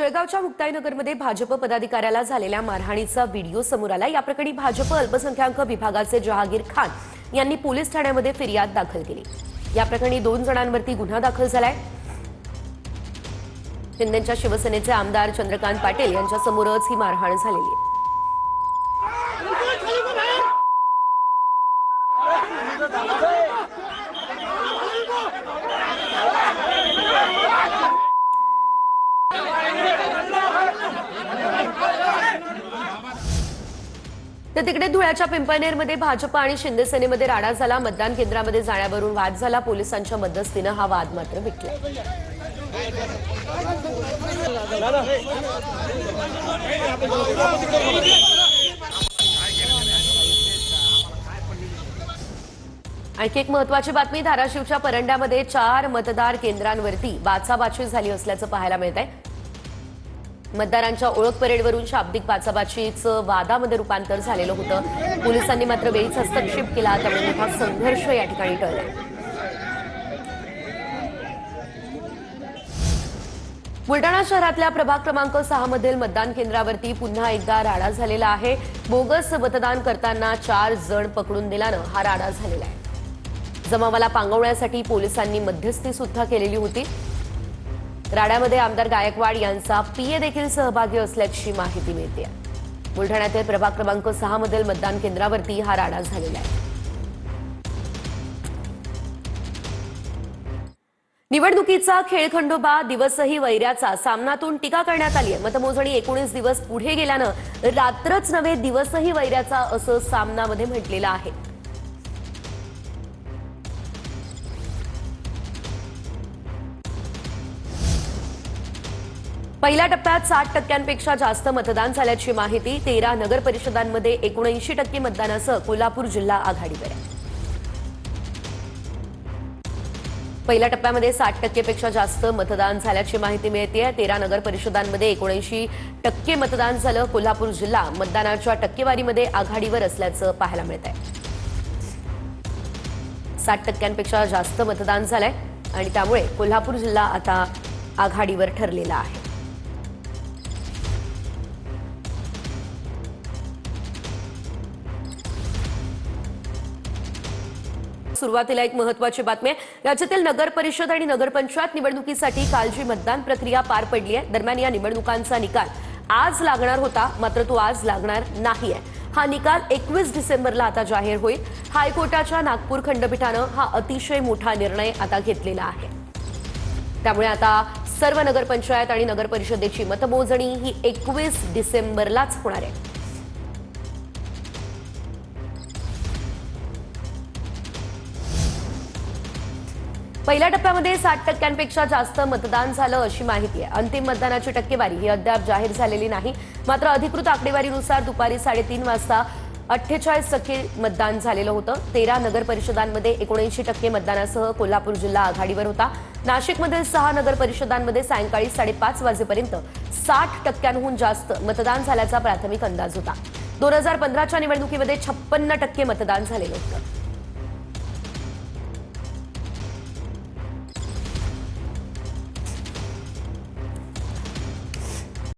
जळगावच्या मुक्ताईनगरमध्ये भाजप पदाधिकाऱ्याला झालेल्या मारहाणीचा व्हिडिओ समोर आला। या प्रकरणी भाजप अल्पसंख्याक विभागाचे जहागीर खान यांनी पोलीस ठाण्यामध्ये फिर्याद दाखल केली। या प्रकरणी 2 जणांवरती गुन्हा दाखल झालाय। शिंदेच्या शिवसेनेचे आमदार चंद्रकांत पाटील यांच्या समोरच ही मारहाण झालेली आहे। तर तिकडे धुळ्याच्या पिंपळनेरमध्ये भाजप आणि शिंदे सेनेमध्ये राडा झाला। मतदान केंद्रामध्ये जाण्यावरून वाद झाला। पोलिसांच्या मध्यस्थीने हा वाद मात्र मिटला। आणखी एक महत्त्वाची बातमी, धाराशिवच्या परंड्यामध्ये 4 मतदार केंद्रांवरती बाचाबाची झाली असल्याचं पाहायला मिळतंय। मतदारांच्या ओळख परेडवरून शाब्दिक बाचाबाचीचं वादामध्ये रूपांतर झालेलं होतं। पोलिसांनी मात्र वेळीच हस्तक्षेप केला, त्यामुळे मोठा संघर्ष या ठिकाणी टळला। बुलढाणा शहरातल्या प्रभाग क्रमांक 6 मधील मतदान केंद्रावरती पुन्हा एकदा राडा झालेला आहे। बोगस मतदान करताना 4 जण पकडून दिल्यानं हा राडा झालेला आहे। जमावाला पांगवण्यासाठी पोलिसांनी मध्यस्थी सुद्धा केलेली होती। राड्यामध्ये आमदार गायकवाड यांचा पीए देखील सहभागी असल्याची माहिती मिळते। बुलढाण्यातील प्रभाग क्रमांक 6 मधील मतदान केंद्रावरती हा राडा झालेला आहे। निवडणुकीचा खेळखंडोबा दिवसही वैऱ्याचा, सामनातून टीका करण्यात आली आहे। मतमोजणी 19 दिवस पुढे गेल्यानं रात्रच नव्हे दिवसही वैऱ्याचा असं सामनामध्ये म्हटलेलं आहे। पहिल्या टप्प्यात 60% जास्त मतदान झाल्याची माहिती। 13 नगर परिषदांमध्ये 79% मतदानासह कोल्हापूर जिल्हा आघाडीवर आहे। पहिल्या टप्प्यामध्ये 60% जास्त मतदान झाल्याची माहिती मिळते। 13 नगर परिषदांमध्ये 79% मतदान झालं। कोल्हापूर जिल्हा मतदानाच्या टक्केवारीमध्ये आघाडीवर असल्याचं पाहायला मिळतंय। 60% जास्त मतदान झालंय आणि त्यामुळे कोल्हापूर जिल्हा आता आघाडीवर ठरलेला आहे। सुरुवातीला एक महत्त्वाची बातमी, राज्यातील नगर परिषद आणि नगरपंचायत निवडणुकीसाठी काल जी मतदान प्रक्रिया पार पडली आहे, दरम्यान या निवडणुकांचा निकाल आज लागणार होता, मात्र तो आज लागणार नाहीये। हा निकाल 21 डिसेंबरला आता जाहीर होईल। हायकोर्टाच्या नागपूर खंडपीठानं हा अतिशय मोठा निर्णय आता घेतलेला आहे। त्यामुळे आता सर्व नगरपंचायत आणि नगरपरिषदेची मतमोजणी ही 21 डिसेंबरलाच होणार आहे। पहिल्या टप्प्यामध्ये 60%पेक्षा जास्त मतदान झालं अशी माहिती आहे। अंतिम मतदानाची टक्केवारी ही अद्याप जाहीर झालेली नाही, मात्र अधिकृत आकडेवारीनुसार दुपारी 3:30 वाजता 48% मतदान झालेलं होतं। 13 नगर परिषदांमध्ये 79% मतदानासह कोल्हापूर जिल्हा आघाडीवर होता। नाशिकमधील 6 नगर परिषदांमध्ये सायंकाळी 5:30 वाजेपर्यंत 60%हून जास्त मतदान झाल्याचा प्राथमिक अंदाज होता। 2015च्या निवडणुकीमध्ये 56% मतदान झालेलं होतं।